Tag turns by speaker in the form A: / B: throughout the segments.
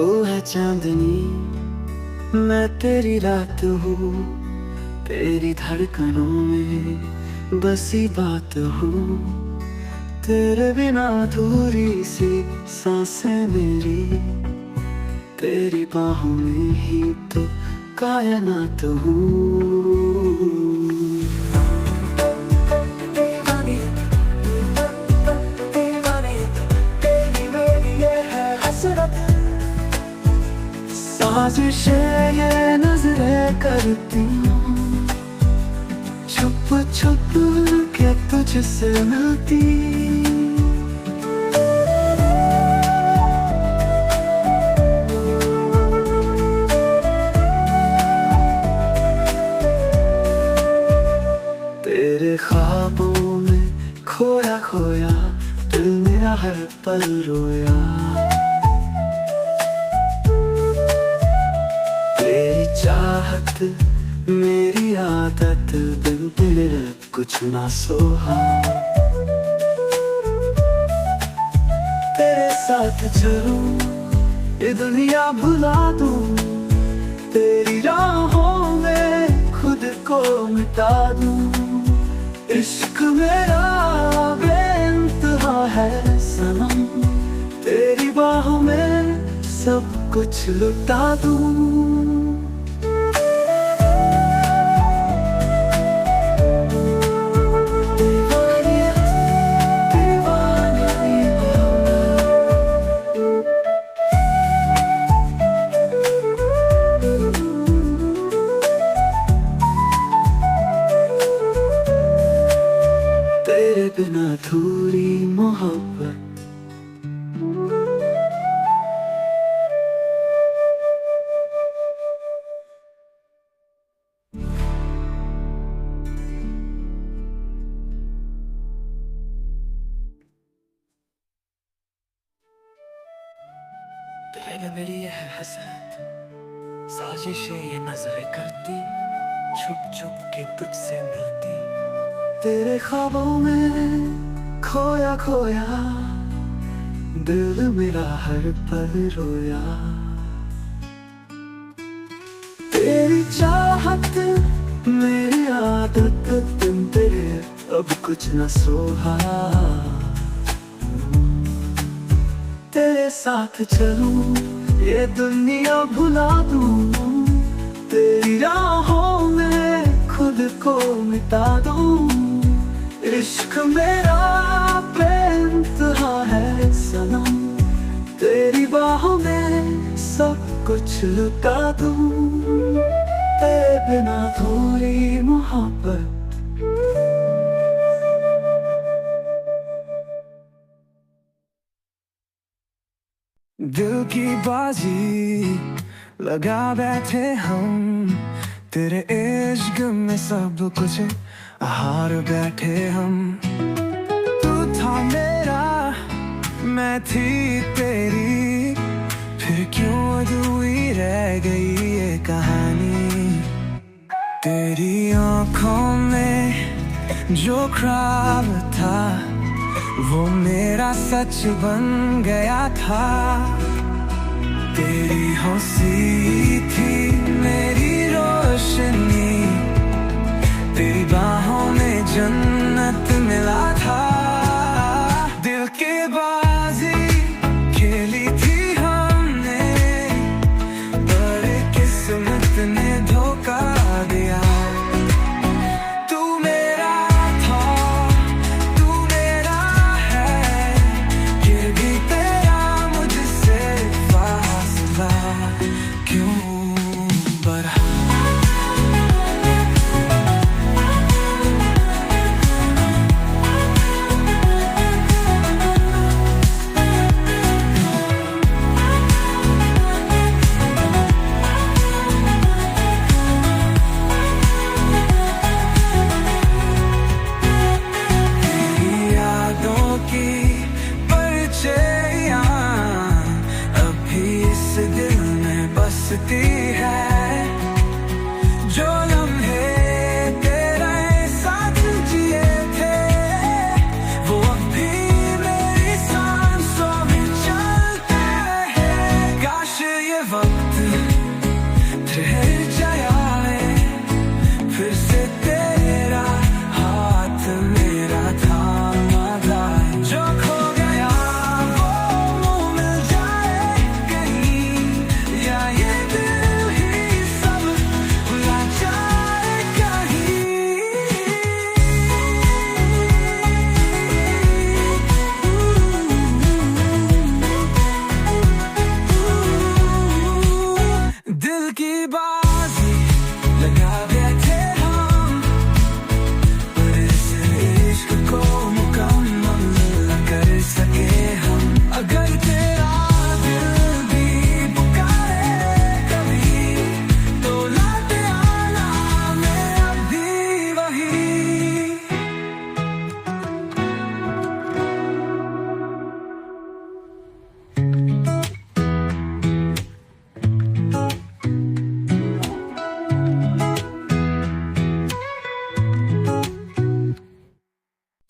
A: तो है चांदनी, मैं तेरी रात हूँ, तेरी धड़कनों में बसी बात हूँ। तेरे बिना अधूरी सी सांसें मेरी, तेरी बाहों में ही तो कायनात हूँ। साजिशें ये नजरें करती हूँ, छुप छुप के तुझसे मिलती। तेरे ख्वाबों में खोया खोया, दिल मेरा हर पल रोया। चाहत मेरी आदत, बिन तेरे कुछ ना सोहा। तेरे साथ चलूं ये दुनिया भुला दूं, तेरी राहों में खुद को मिटा दूं। इश्क मेरा बेइंतहा है सनम, तेरी बाहों में सब कुछ लुटा दूं। तेरे बिना अधूरी मोहब्बत, तेरे मेरी ये है हसरत, साजिशें ये नजरें करती, छुप छुप के तुझसे मिलती। तेरे ख्वाबों में खोया खोया, दिल मेरा हर पल रोया। तेरी चाहत मेरी आदत, बिन तेरे अब कुछ न सोहा। तेरे साथ चलूं ये दुनिया भुला दूं, तेरी राहों में खुद को मिटा दूं। इश्क मेरा बेइंतहा है सनम, तेरी बाहों में सब कुछ लुटा दूं। तेरे बिना थोड़ी मोहब्बत, दिल की बाजी लगा बैठे हम, तेरे इश्क में सब कुछ हार बैठे हम। तू था मेरा, मैं थी तेरी, फिर क्यों अधूरी रह गई ये कहानी। तेरी आँखों में जो ख्वाब था, वो मेरा सच बन गया था। तेरी हंसी थी मेरी रोशनी, तेरी बाहों में जन्नत मिला था। दिल की बाजी खेली थी हमने, बड़े किस्मत ने धोखा दिया।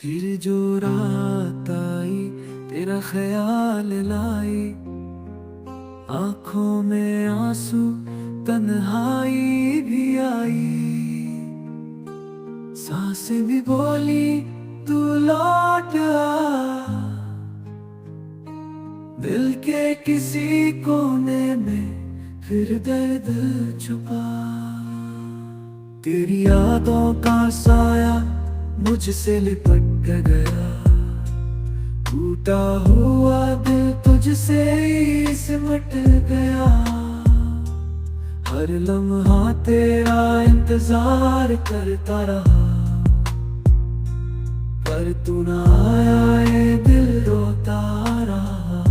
A: फिर जो रात आई तेरा ख्याल लाई, आंखों में आंसू तन्हाई भी आई, सांसें भी बोली तू लौट आ, दिल के किसी कोने में फिर दर्द छुपा। तेरी यादों का साया मुझसे लिपट गया, टूटा हुआ दिल तुझसे ही सिमट गया। हर लम्हा तेरा इंतजार करता रहा, पर तू ना आया, ये दिल रोता रहा।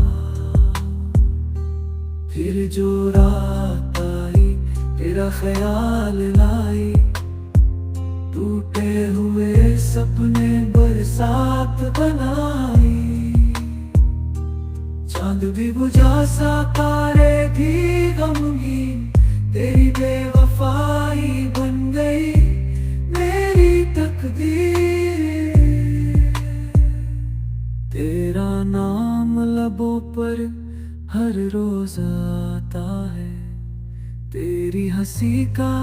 A: फिर जो रात आई तेरा ख्याल लाई, टूटे हुए सपने बरसात बनाई। चांद भी बुझा सा तारे भी गमगीन, तेरी बेवफाई बन गई मेरी तकदीर। तेरा नाम लबों पर हर रोज आता है, तेरी हंसी का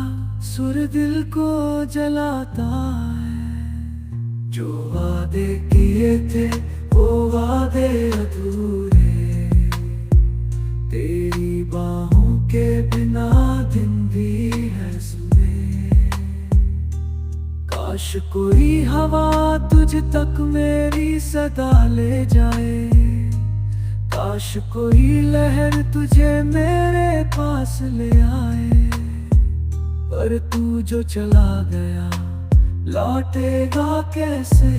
A: सुर दिल को जलाता है। जो वादे किए थे वो वादे अधूरे, तेरी बाहों के बिना दिन भी है सुने। काश कोई हवा तुझ तक मेरी सदा ले जाए, काश कोई लहर तुझे मेरे पास ले आए। पर तू जो चला गया लौटेगा कैसे।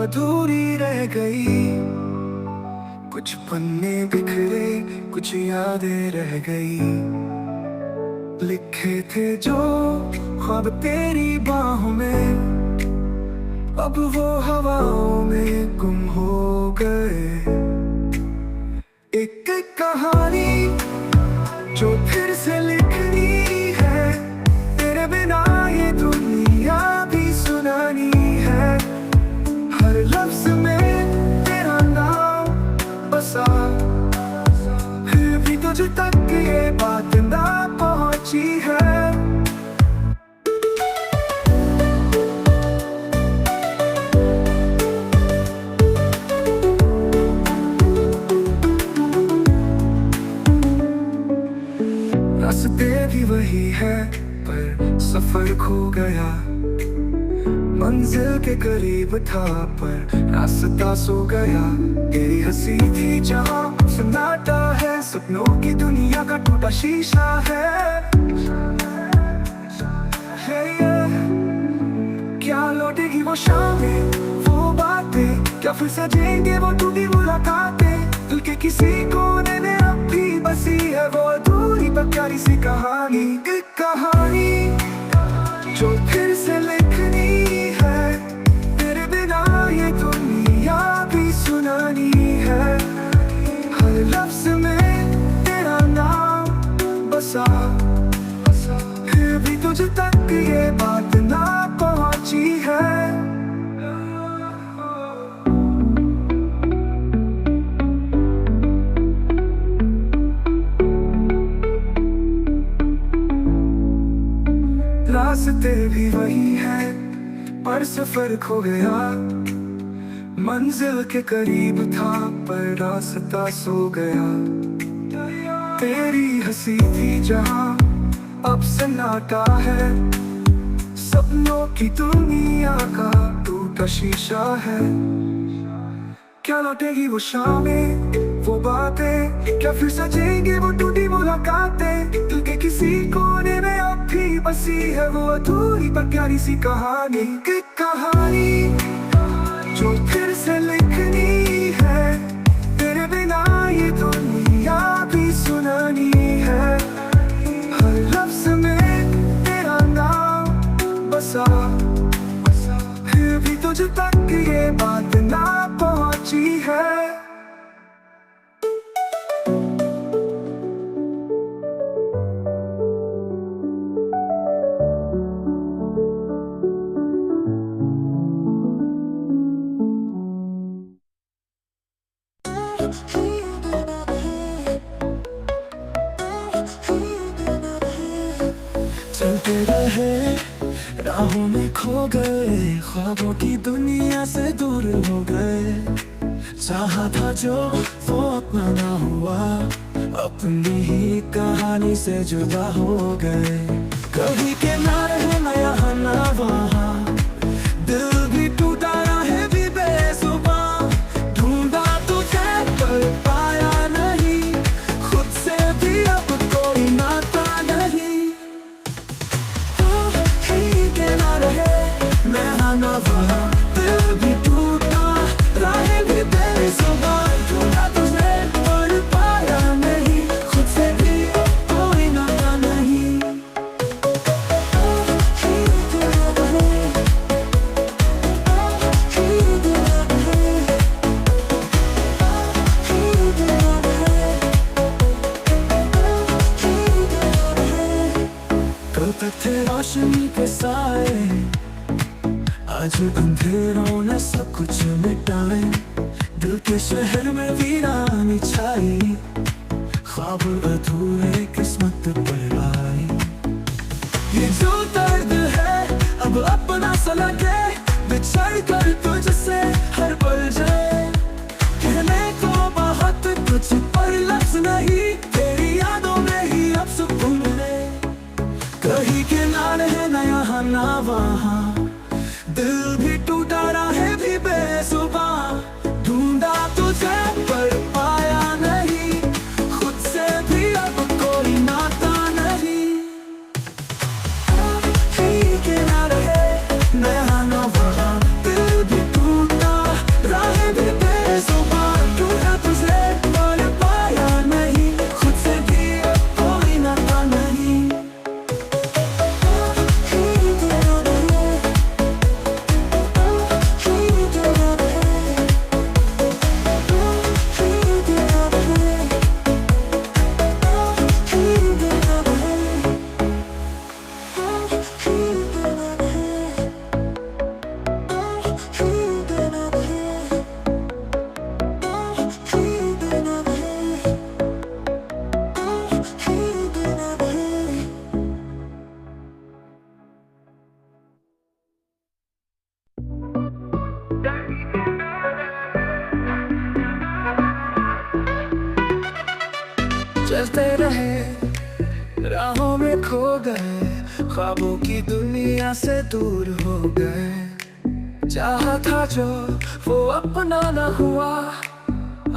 A: अधूरी रह गई। कुछ पन्ने बिखरे, कुछ यादें रह गई। लिखे थे जो ख्वाब तेरी बाहों में, अब वो हवाओं में गुम हो गए। एक एक कहानी जो फिर से लिखनी है, तेरे बिना ये दुनिया भी सुनानी है। हर लफ्ज में तेरा नाम बसा, फिर भी तुझ तक ये बात ना पहुंची है। रास्ते भी वही है पर सफर खो गया। मंजिल के करीब था पर रास्ता सो गया। तेरी हंसी थी जहाँ सन्नाटा है, सपनों की दुनिया का टूटा शीशा है। क्या लौटेगी वो शामें, वो बातें, क्या फिर सजेंगे वो टूटी मुलाकातें। दिल के किसी कोने में अब भी बसी है वो अधूरी पर प्यारी सी कहानी। एक कहानी जो फिर से लिखनी है, तेरे बिना ये दुनिया भी सुनानी है। हर लफ्ज में तेरा नाम बसा, फिर भी तुझ तक ये बात ना पहुंची है। रास्ते भी वही है पर सफर खो गया। मंजिल के करीब था पर रास्ता सो गया। तेरी हंसी थी जहाँ अब सन्नाटा है, सपनों की दुनिया का टूटा शीशा है। क्या लौटेगी वो शामें, वो बातें, क्या फिर सजेंगे वो टूटी मुलाकातें। दिल के किसी कोने में अब भी बसी है वो अधूरी पर प्यारी सी कहानी। एक कहानी जो फिर से लिखनी है, तेरे बिना ये दुनिया भी सुनानी है। हर लफ्ज में तेरा नाम बसा, फिर भी तुझ तक ये बात ना पहुंची है। चलते रहे राहों में खो गए, ख्वाबों की दुनिया से दूर हो गए। चाहा था जो वो अपना ना हुआ, अपनी ही कहानी से जुदा हो गए। कभी किनारे ना यहाँ ना वहाँ, दिल भी टूटा रहे भी बेजुबां। ढूंढा तुझे पर पाया नहीं, खुद से भी अब कोई नाता नहीं। ना वहाँ दिल भी टूटा रहे भी बेजुबां। ढूंढा तुझे पर पाया नहीं, खुद से भी कोई नाता नहीं। कल तक थे रोशनी के साए, आज अंधेरों ने सब कुछ मिटाए। दिल के शहर में वीरानी छाई, ख्वाब अधूरे किस्मत पर आए। ये जो दर्द है अब अपना सा लगे, बिछड़ कर तुझसे हर पल जाए। कहने को बहुत कुछ पर लफ्ज नहीं, तेरी यादों में ही अब सुकून है। कहीं किनारे है ना यहाँ ना वहाँ, दिल भी टूटा रहे भी बेजुबां। ढूंढा तुझे पर पाया नहीं, खुद से भी अब कोई नाता नहीं। किनारे ना यहाँ ना वहाँ, दिल भी टूटा चलते रहे, राहों में खो गए, ख्वाबों की दुनिया से दूर हो गए। चाहा था जो वो अपना न हुआ,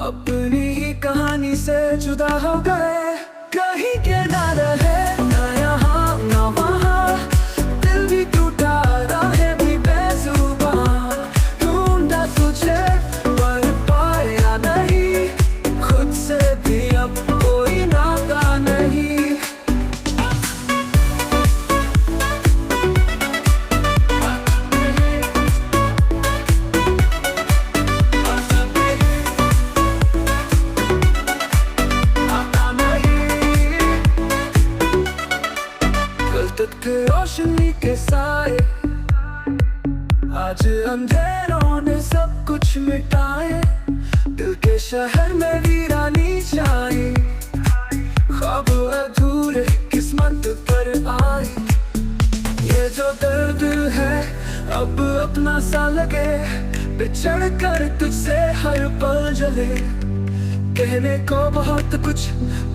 A: अपनी ही कहानी से जुदा हो गए। कहीं के ना रहे, ना यहाँ ना वहाँ, दिल भी टूटा, राहें भी बेजुबां। ढूंढा तुझे पर पाया नहीं, खुद से भी अब कोई नाता नहीं। रोशनी के साए, आज अंधेरों ने सब कुछ मिटाए। दिल के शहर में वीरानी छाई, ख्वाब अधूरे किस्मत पर आए। ये जो दर्द है अब अपना सा लगे, बिछड़ कर तुझसे हर पल जले। कहने को बहुत कुछ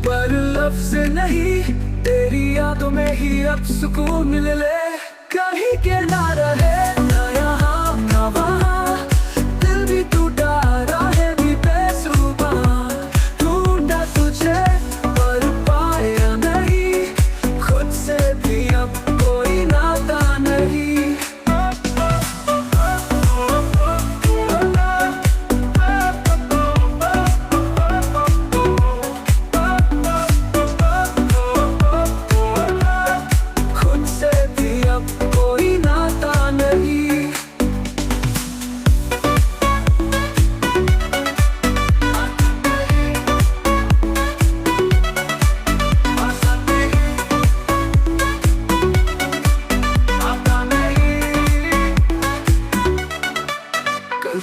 A: पर लफ्ज नहीं, तेरी यादों में ही अब सुकून मिल ले। कहीं के ना रहे, ना यहाँ ना वहाँ, दिल भी टूटा, राहें भी बेजुबां। ढूंढा तुझे पर पाया नहीं, खुद से भी अब कोई नाता नहीं।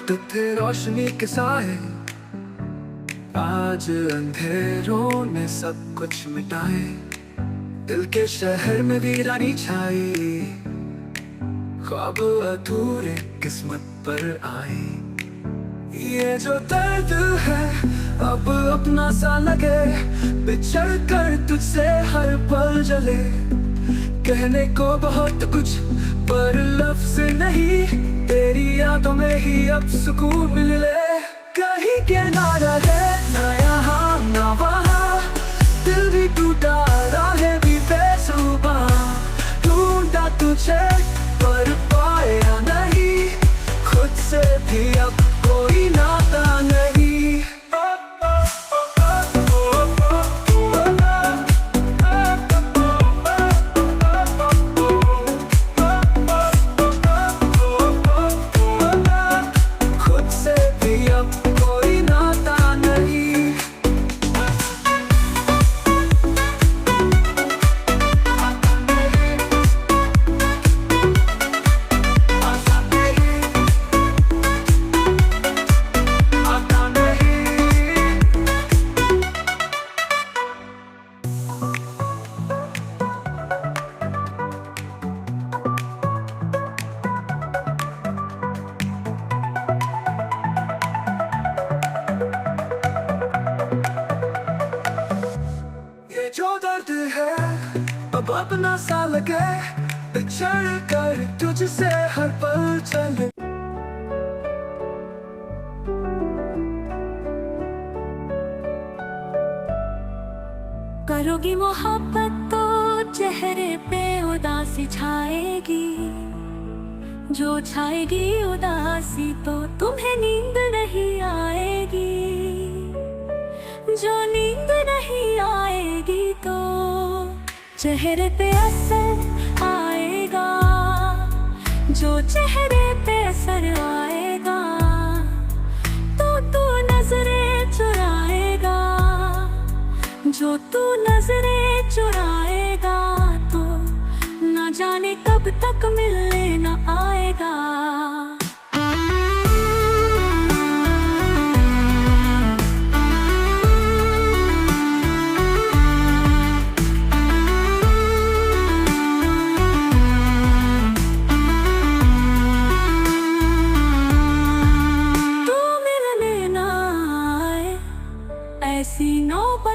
A: तो थे रोशनी के साए, आज अंधेरों ने सब कुछ मिटाए। दिल के शहर में वीरानी छाई, ख्वाब अधूरे किस्मत पर आए। ये जो दर्द है अब अपना सा लगे, बिछड़ कर तुझसे हर पल जले। कहने को बहुत कुछ पर लफ्ज नहीं, तेरी यादों में ही अब सुकून मिल ले। कहीं के ना रहे, ना यहाँ ना वहाँ, दिल भी टूटा, राहें भी बेजुबां। ढूंढा तुझे पर पाया नहीं, खुद से भी अब कोई नाता नहीं। जो दर्द है अब अपना सा लगे, बिछड़ कर तुझसे हर पल चले।
B: करोगी मोहब्बत तो चेहरे पे उदासी छाएगी, जो छाएगी उदासी तो तुम्हें नींद नहीं आएगी। जो नींद नहीं आएगी तो चेहरे पे असर आएगा, जो चेहरे पे असर आएगा तो तू नजरें चुराएगा। जो तू नजरें चुराएगा तो न जाने कब तक मिलने न आएगा।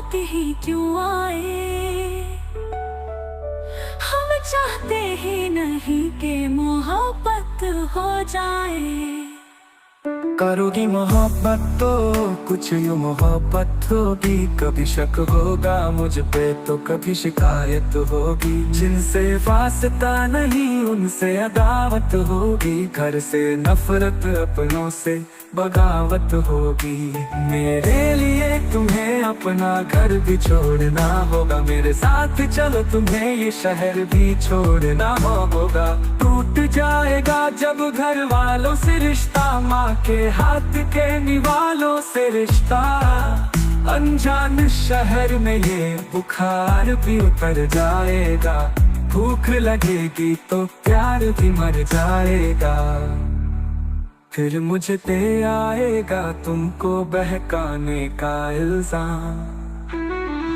B: बात ही क्यों आए। हम चाहते ही नहीं कि मोहब्बत हो जाए।
A: करोगी मोहब्बत तो कुछ यूं मोहब्बत होगी, कभी शक होगा मुझ पे तो कभी शिकायत होगी। जिनसे वास्ता नहीं उनसे अदावत होगी, घर से नफरत अपनों से बगावत होगी। मेरे लिए तुम्हें अपना घर भी छोड़ना होगा, मेरे साथ चलो तुम्हें ये शहर भी छोड़ना होगा। टूट जाएगा जब घर वालों से रिश्ता, माँ के हाथ के निवालों से रिश्ता। अनजान शहर में ये बुखार भी उतर जाएगा, भूख लगेगी तो प्यार भी मर जाएगा। फिर मुझे दे आएगा तुमको बहकाने का इल्जाम,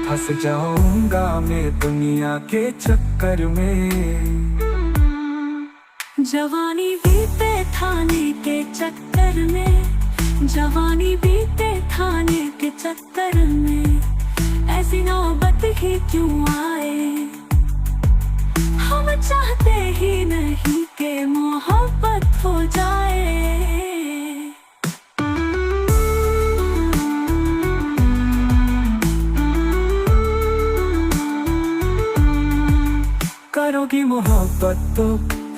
A: फंस जाऊंगा मैं दुनिया के चक्कर में।
B: जवानी बीते थाने के चक्कर में, जवानी बीते थाने के चक्कर में, ऐसी नौबत ही क्यों आए। हम चाहते ही नहीं कि मोहब्बत हो जाए।
A: करोगी मोहब्बत तो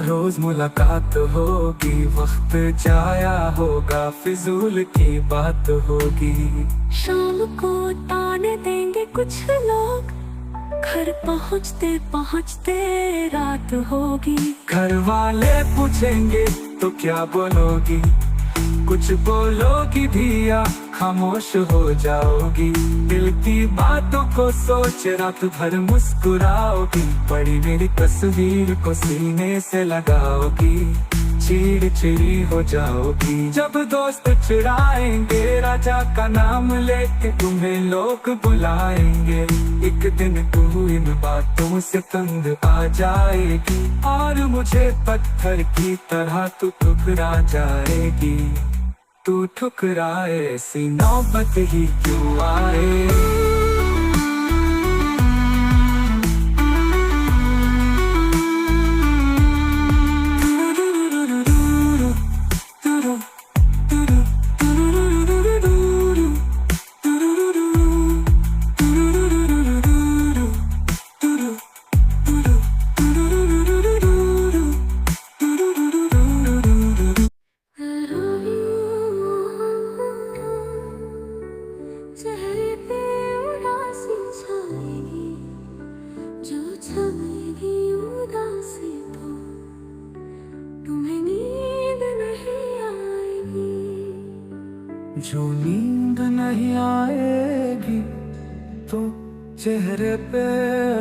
A: रोज मुलाकात होगी, वक्त जाया होगा फिजूल की बात होगी।
B: शाम को ताने देंगे कुछ लोग, घर पहुँचते पहुँचते रात होगी।
A: घर वाले पूछेंगे तो क्या बोलोगी, कुछ बोलोगी भी या खामोश हो जाओगी। दिल की बातों को सोच रात भर मुस्कुराओगी, बड़ी मेरी तस्वीर को सीने से लगाओगी। चिड़चिड़ी हो जाओगी जब दोस्त चिढ़ाएंगे, राजा का नाम लेके तुम्हें लोग बुलाएंगे। एक दिन तू इन बातों से तंग आ जाएगी, और मुझे पत्थर की तरह तू ठुकरा जाएगी। तू ठुकराए ऐसी नौबत ही क्यों आए।
B: चेहरे पे उदासी छाएगी, जो छाएगी उदासी तो तुम्हें नींद नहीं आएगी।
A: जो नींद नहीं आएगी तो चेहरे पे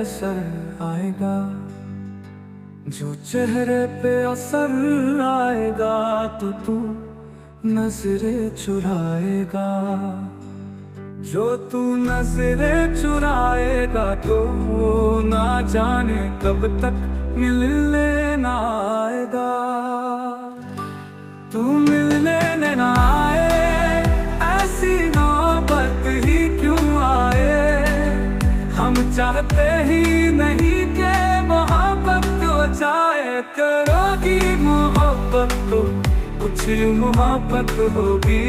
A: असर आएगा, जो चेहरे पे असर आएगा तो तू नजरें चुराएगा। जो तू नजरें चुराएगा तो वो ना जाने कब तक मिलने ना आएगा। तू मिलने ना आए, ऐसी नौबत ही क्यों आए। हम चाहते ही नहीं कि मोहब्बत हो जाए। करोगी मोहब्बत तो कुछ मोहब्बत होगी,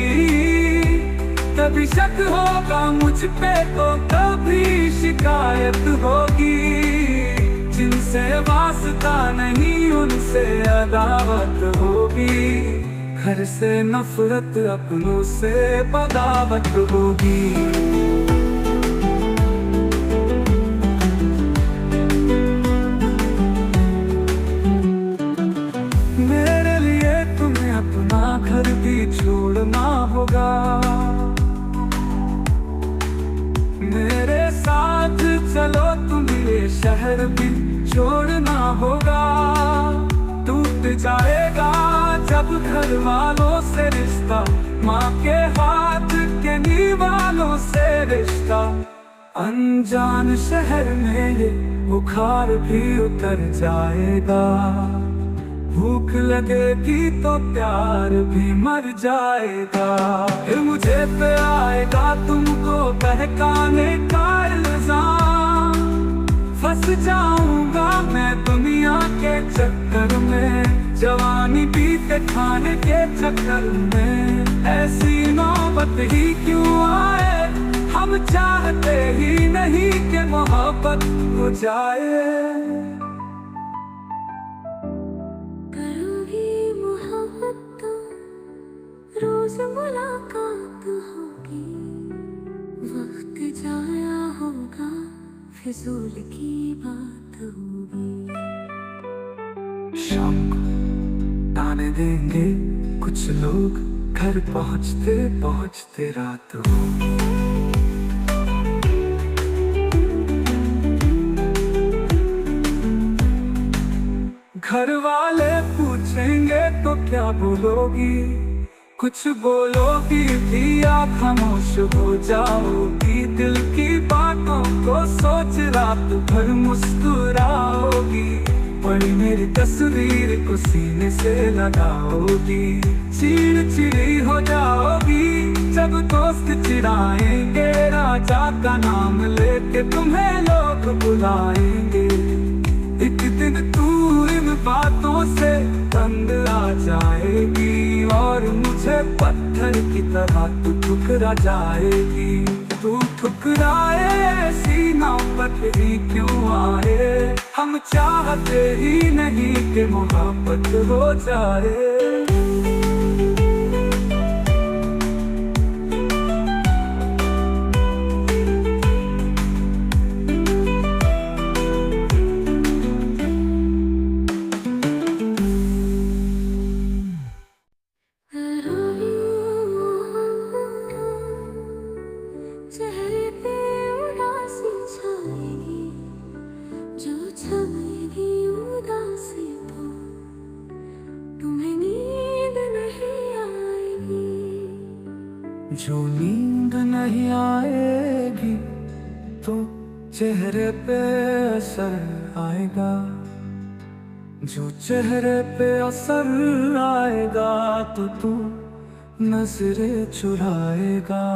A: कभी शक होगा मुझ पे तो कभी शिकायत होगी। जिनसे वास्ता नहीं उनसे अदावत होगी, घर से नफरत अपनों से बगावत होगी। मेरे लिए तुम्हें अपना घर भी छोड़ना होगा, मेरे साथ चलो तुम्हें ये शहर भी छोड़ना होगा। टूट जाएगा जब घर वालों से रिश्ता, माँ के हाथ के निवालों से रिश्ता। अनजान शहर में ये बुखार भी उतर जाएगा, भूख लगेगी तो प्यार भी मर जाएगा। फिर मुझे पे आएगा तुमको बहकाने का इल्जाम। फंस जाऊंगा मैं दुनिया के चक्कर में, जवानी बीते खाने के चक्कर में। ऐसी नौबत ही क्यों आए, हम चाहते ही नहीं कि मोहब्बत हो जाए।
B: करोगी मोहब्बत तो रोज मुलाकात होगी, वक्त जाया होगा फिजूल की बात होगी।
A: शाम को ताने देंगे कुछ लोग, घर पहुँचते पहुँचते रात होगी। घर वाले पूछेंगे तो क्या बोलोगी, कुछ बोलोगी भी या खामोश हो जाओगी। दिल की बातों को सोच रात भर मुस्कुराओगी, पड़ी मेरी तस्वीर को सीने से लगाओगी। चिड़चिड़ी हो जाओगी जब दोस्त चिढ़ाएंगे, राजा का नाम लेके तुम्हें लोग बुलाएंगे। एक दिन तू इन बातों से तंग आ जाएगी, और मुझे पत्थर की तरह तू ठुकरा जाएगी। तू ठुकराए सीना पर ही क्यों आए, हम चाहते ही नहीं कि मोहब्बत हो जाए।
B: चेहरे पे उदासी छाएगी, जो छाएगी उदासी तो तुम्हें नींद नहीं आएगी।
A: जो नींद नहीं आएगी तो चेहरे पे असर आएगा, जो चेहरे पे असर आएगा तो तू नजरें चुराएगा।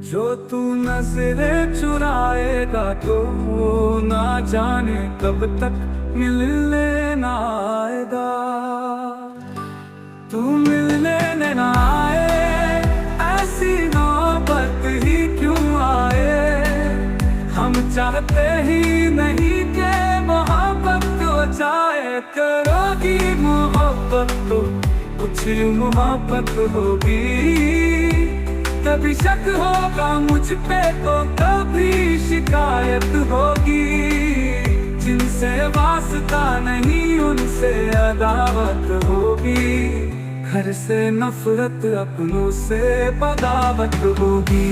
A: जो तू नजरें चुराएगा तो ना जाने कब तक मिलने ना आएगा। तू मिलने ना आए, ऐसी नौबत ही क्यों आए, हम चाहते ही नहीं कि मोहब्बत हो जाए। करोगी मोहब्बत तो कुछ मोहब्बत होगी, कभी शक होगा मुझ पे तो कभी शिकायत होगी। जिनसे वास्ता नहीं उनसे अदावत होगी, घर से नफरत अपनों से बगावत होगी।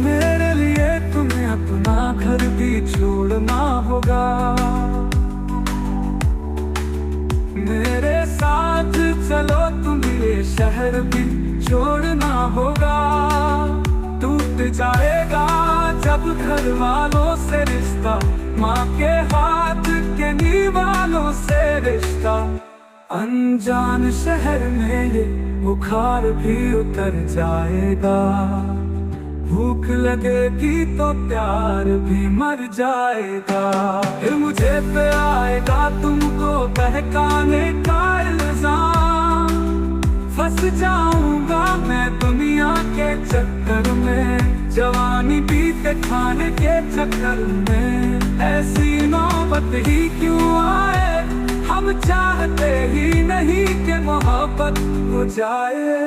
A: मेरे लिए तुम्हें अपना घर भी छोड़ना होगा, मेरे साथ चलो तुम्हें शहर भी छोड़ना होगा। टूट जाएगा जब घर वालों से रिश्ता, माँ के हाथ के निवालों से रिश्ता। अनजान शहर में ये बुखार भी उतर जाएगा, भूख लगेगी तो प्यार भी मर जाएगा। फिर मुझे पे आएगा तुमको बहकाने का इल्जाम। फंस जाऊंगा मैं दुनिया के चक्कर में, जवानी बीते खाने के चक्कर में। ऐसी नौबत ही क्यों आए, हम चाहते ही नहीं कि मोहब्बत हो जाए।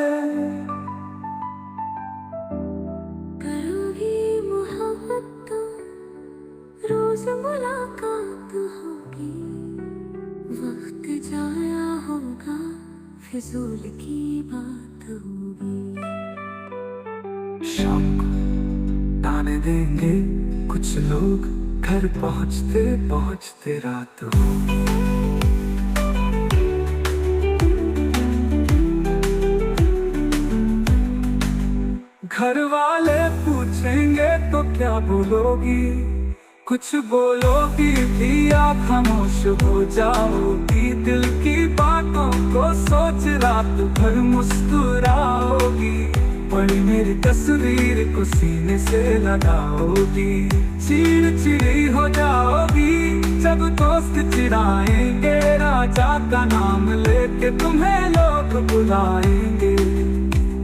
B: रोज मुलाकात होगी, वक्त जाया होगा फिजूल की बात होगी।
A: शाम को ताने देंगे कुछ लोग, घर पहुँचते पहुँचते रात होगी। घर वाले क्या बोलोगी? कुछ बोलोगी भी या खामोश हो जाओगी? दिल की बातों को सोच रात भर मुस्कुराओगी, पड़ी मेरी तस्वीर को सीने से लगाओगी। चिड़चिड़ी हो जाओगी जब दोस्त चिढ़ाएंगे, राजा का नाम लेके तुम्हें लोग बुलाएंगे।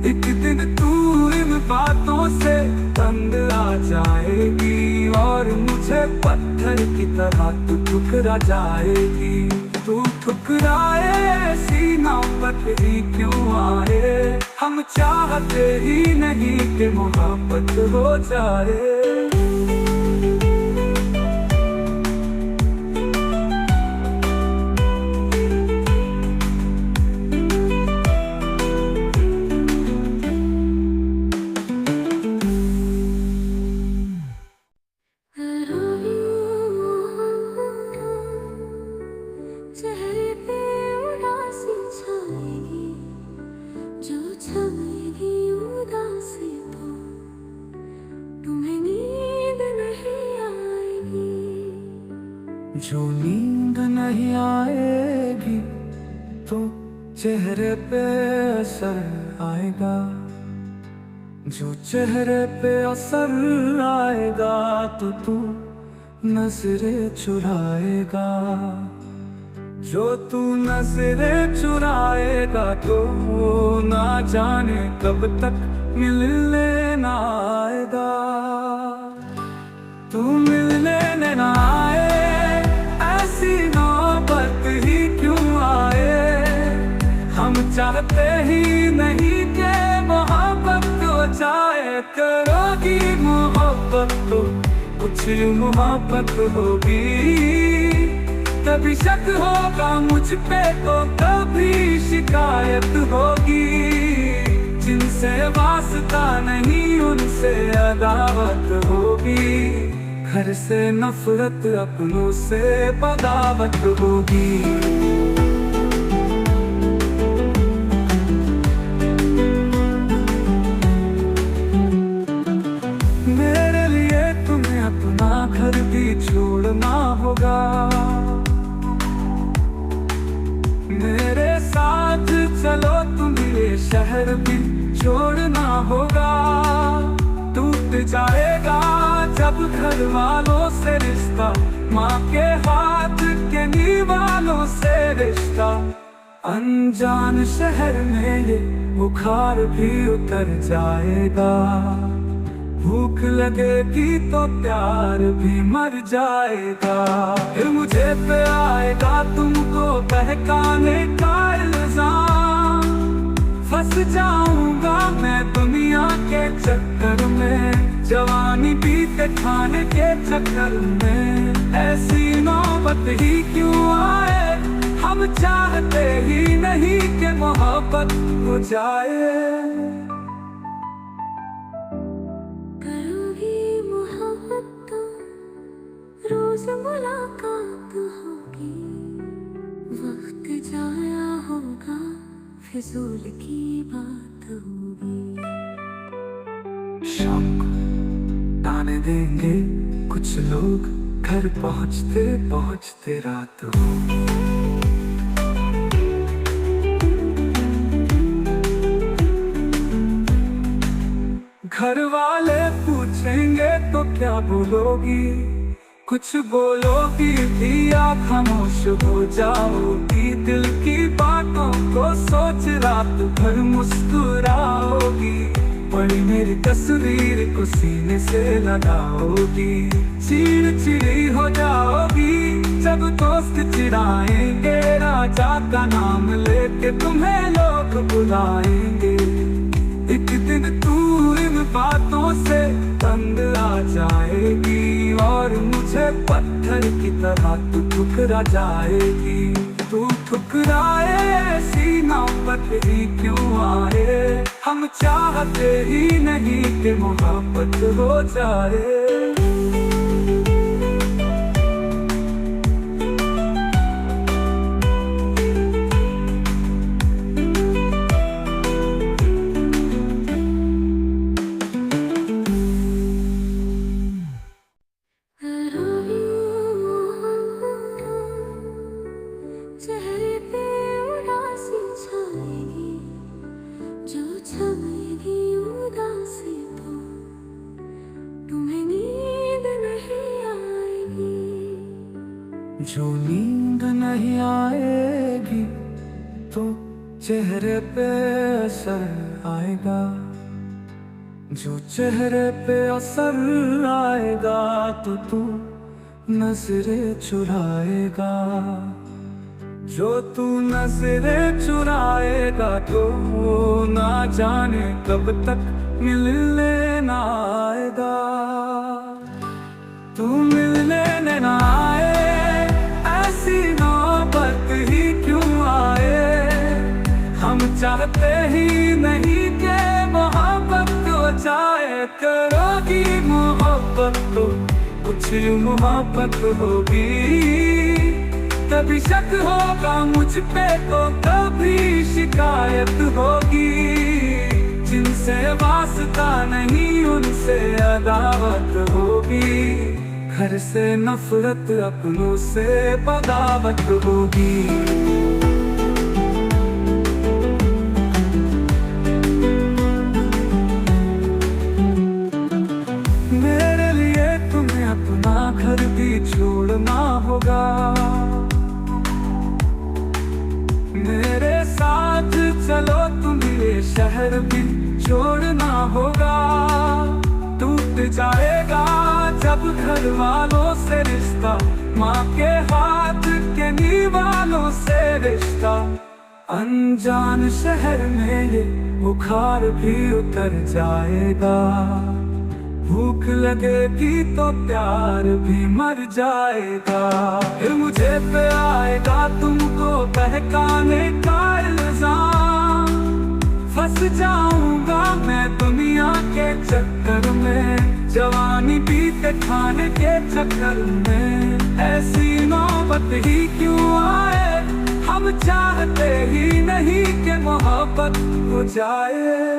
A: एक दिन तू इन बातों से तंग आ जाएगी और मुझे पत्थर की तरह तू ठुकरा जाएगी। तू ठुकराए ऐसी नौबत ही क्यों आए? हम चाहते ही नहीं कि मोहब्बत हो जाए।
B: चेहरे पे उदासी छाएगी, जो छाएगी उदासी तो तुम्हें नींद नहीं आएगी।
A: जो नींद नहीं आएगी तो चेहरे पे असर आएगा, जो चेहरे पे असर आएगा तो तू नजरें चुराएगा। जो तू नजरें चुराएगा तो ना जाने कब तक मिलने ना आएगा। तू मिलने ना आए, ऐसी नौबत ही क्यों आए? हम चाहते ही नहीं कि मोहब्बत हो जाए। करोगी मोहब्बत तो कुछ मोहब्बत होगी, कभी शक होगा मुझ पे तो कभी शिकायत होगी। जिनसे वास्ता नहीं उनसे अदावत होगी, घर से नफरत अपनों से बगावत होगी। मेरे लिए तुम्हें अपना घर भी छोड़ना होगा, मेरे साथ चलो तुम्हें ये शहर भी छोड़ना होगा। टूट जाएगा जब घर वालों से रिश्ता, माँ के हाथ के निवालों से रिश्ता। अनजान शहर में ये बुखार भी उतर जाएगा, भूख लगेगी तो प्यार भी मर जाएगा। फिर मुझे पे आएगा तुमको बहकाने का इल्जाम, फंस जाऊंगा मैं दुनिया के चक्कर में, जवानी बीते खाने के चक्कर में। ऐसी नौबत ही क्यों आए? हम चाहते ही नहीं कि मोहब्बत हो जाए।
B: रोज मुलाकात होगी, वक्त जाया होगा, फिजूल की बात होगी।
A: शाम को ताने देंगे कुछ लोग, घर पहुँचते पहुँचते रात होगी। घर वाले पूछेंगे तो क्या बोलोगी? कुछ बोलोगी भी या खामोश हो जाओगी? दिल की बातों को सोच रात भर मुस्कुराओगी, पड़ी मेरी तस्वीर को सीने से लगाओगी। चिड़चिड़ी हो जाओगी जब दोस्त चिढ़ाएंगे, राजा का नाम लेके तुम्हें लोग बुलाएंगे। एक दिन तू इन बातों से तंग आ जाएगी और मुझे पत्थर की तरह तू ठुकरा जाएगी। तू ठुकराए ऐसी नौबत ही क्यों आए? हम चाहते ही नहीं कि मोहब्बत हो जाए। नींद नहीं आएगी तो चेहरे पे असर आएगा, जो चेहरे पे असर आएगा तो तू नजरें चुराएगा, जो तू नजरें चुराएगा तो ना जाने कब तक मिलने ना आएगा। तू मिलने ना आए, ऐसी नौबत ही क्यों आए, हम चाहते ही नहीं कि मोहब्बत हो जाए। करोगी मोहब्बत तो कुछ मोहब्बत होगी, कभी शक होगा मुझ पे तो कभी शिकायत होगी, जिनसे वास्ता नहीं उनसे अदावत होगी, घर से नफरत अपनों से बगावत होगी। मेरे लिए तुम्हें अपना घर भी छोड़ना होगा, मेरे साथ चलो तुम्हें शहर भी छोड़ना होगा। टूट जाएगा जब घर वालों से रिश्ता, माँ के हाथ के निवालों से रिश्ता, अनजान शहर में ये बुखार भी उतर जाएगा, भूख लगेगी तो प्यार भी मर जाएगा। फिर मुझे पे आएगा तुमको बहकाने का इल्जाम, फंस जाऊंगा मैं दुनिया के चक्कर में, जवानी बीते खाने के चक्कर में। ऐसी नौबत ही क्यों आए, हम चाहते ही नहीं कि मोहब्बत हो जाए।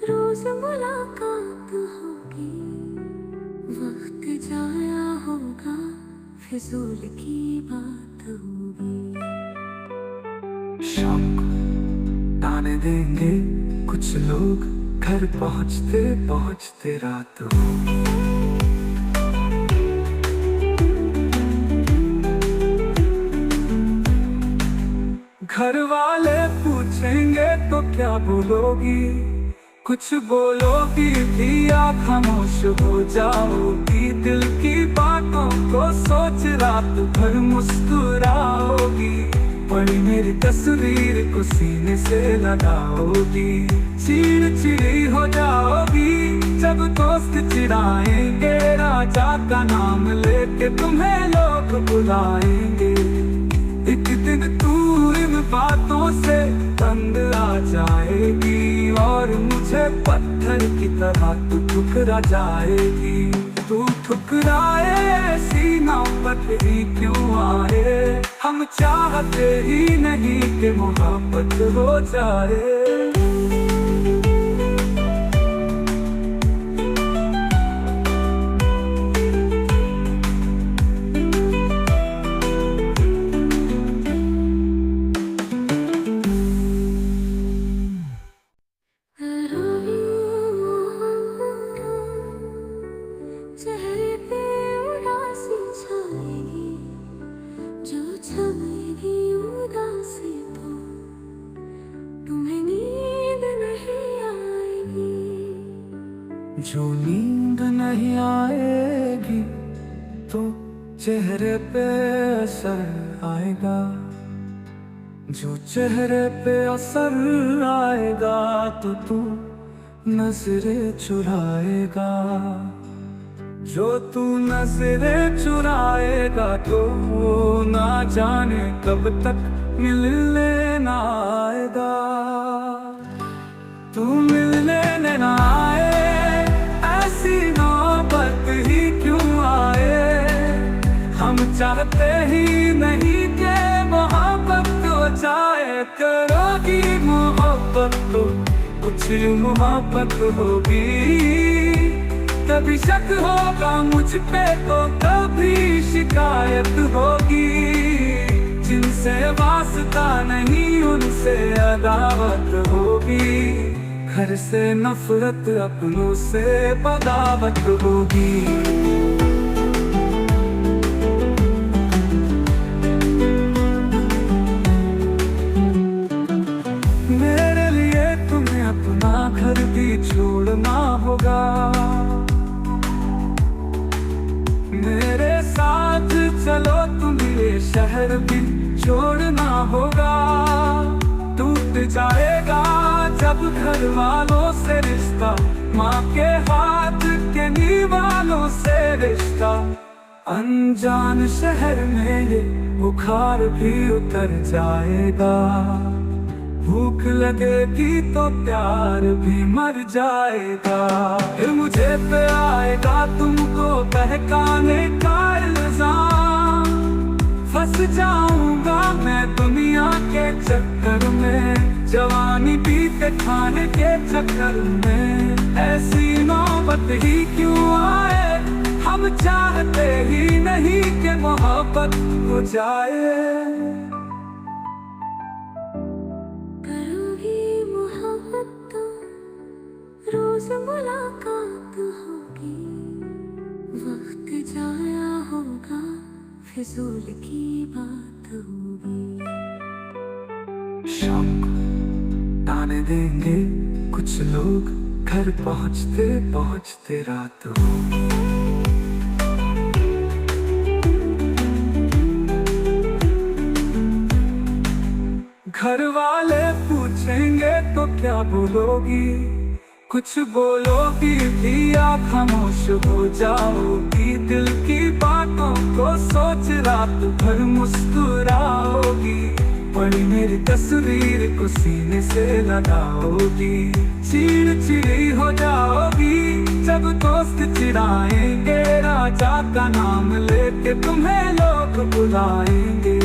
B: रोज मुलाकात होगी, वक्त जाया होगा, फिजूल की बात होगी।
A: शाम को ताने देंगे कुछ लोग, घर पहुँचते पहुँचते रात होगी। घर वाले पूछेंगे तो क्या बोलोगी, कुछ बोलोगी भी या खामोश हो जाओगी, दिल की बातों को सोच रात भर मुस्कुराओगी, पड़ी मेरी तस्वीर को सीने से लगाओगी, चिड़चिड़ी हो जाओगी जब दोस्त चिढ़ाएंगे, राजा का नाम लेके तुम्हें लोग बुलाएंगे। एक दिन तू इन बातों से तंग आ जाएगी और मुझे पत्थर की तरह तू ठुकरा जाएगी। तू ठुकराए ऐसी नौबत ही क्यों आए, हम चाहते ही नहीं कि मोहब्बत हो जाए।
B: चेहरे पे उदासी छाएगी, जो छाएगी उदासी तो तुम्हें नींद नहीं आएगी।
A: जो नींद नहीं आएगी तो चेहरे पे असर आएगा, जो चेहरे पे असर आएगा तो तू नजरें चुराएगा, जो तू नजरें चुराएगा तो ना जाने कब तक मिलने ना आएगा। तू मिलने ना आए, ऐसी नौबत ही क्यों आए, हम चाहते ही नहीं कि मोहब्बत हो जाए। करोगी मोहब्बत तो कुछ मोहब्बत होगी, कभी शक होगा मुझ पे तो कभी शिकायत होगी, जिनसे वास्ता नहीं उनसे अदावत होगी, घर से नफरत अपनों से बगावत होगी। मेरे लिए तुम्हें अपना घर भी छोड़ना होगा, मेरे साथ चलो तुम्हें शहर भी छोड़ना होगा। टूट जाएगा जब घर वालों से रिश्ता, माँ के हाथ के निवालों से रिश्ता। अनजान शहर में ये बुखार भी उतर जाएगा, भूख लगेगी तो प्यार भी मर जाएगा। फिर मुझे पे आएगा तुमको बहकाने का इल्जाम, फंस जाऊंगा मैं दुनिया के चक्कर में, जवानी पीते खाने के चक्कर में। ऐसी नौबत ही क्यों आए, हम चाहते ही नहीं कि मोहब्बत हो जाए।
B: रोज मुलाकात होगी, वक्त जाया होगा, फिजूल की बात होगी।
A: शाम को ताने देंगे कुछ लोग, घर पहुँचते पहुँचते रात होगी। घर वाले पूछेंगे तो क्या बोलोगी, कुछ बोलोगी भी आप खामोश हो जाओगी। दिल की बातों को सोच रात भर मुस्कुराओगी, पड़ी मेरी तस्वीर को सीने से लगाओगी। चिड़चिड़ी हो जाओगी जब दोस्त चिढ़ाएंगे, राजा का नाम लेके तुम्हें लोग बुलाएंगे।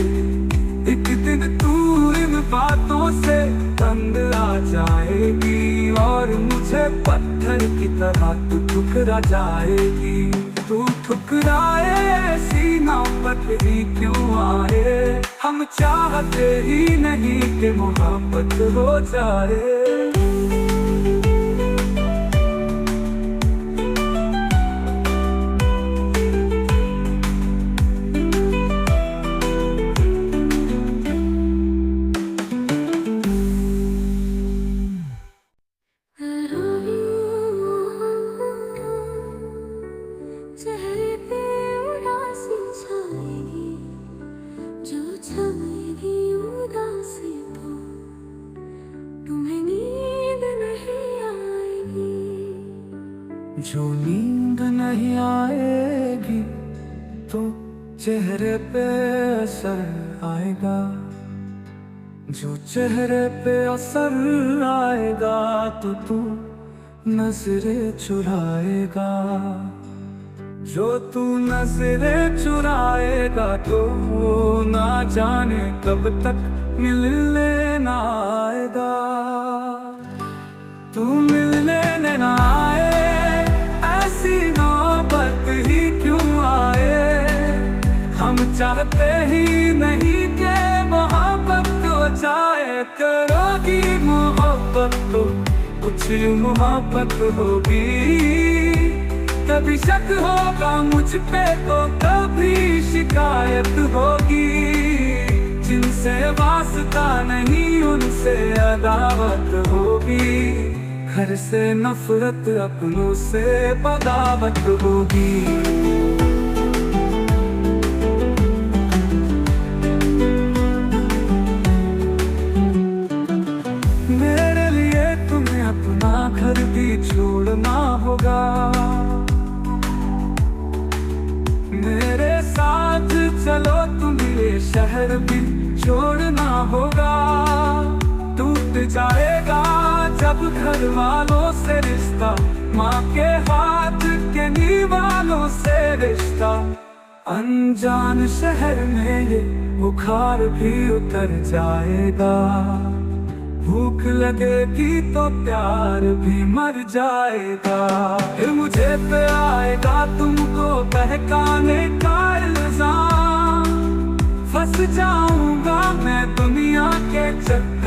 A: एक दिन तू इन बातों से तंग आ जाएगी, और मुझे पत्थर की तरह तू ठुकरा जाएगी। तू ठुकराए ऐसी नौबत ही क्यों आए, हम चाहते ही नहीं कि मोहब्बत हो जाए।
B: चेहरे पे उदासी छाएगी, जो छाएगी उदासी तो तुम्हें नींद नहीं आएगी।
A: जो नींद नहीं आएगी तो चेहरे पे असर आएगा, जो चेहरे पे असर आएगा तो तू नजरें चुराएगा। जो तू नजरें चुराएगा तो ना जाने कब तक मिलने ना आएगा। तू मिलने ना आए, ऐसी नौबत ही क्यों आए, हम चाहते ही नहीं कि मोहब्बत हो जाए। करोगी मोहब्बत तो कुछ मोहब्बत होगी, कभी शक होगा मुझ पे तो कभी शिकायत होगी। जिनसे वास्ता नहीं उनसे अदावत होगी, घर से नफरत अपनों से बगावत होगी। मेरे लिए तुम्हें अपना घर भी छोड़ना होगा, मेरे साथ चलो तुम्हें शहर भी छोड़ना होगा। टूट जाएगा जब घर वालों से रिश्ता, माँ के हाथ के निवालों से रिश्ता। अनजान शहर में ये बुखार भी उतर जाएगा, भूख लगेगी तो प्यार भी मर जाएगा। फिर मुझे पे आएगा तुमको बहकाने का इल्जाम, फंस जाऊंगा मैं दुनिया के चक्कर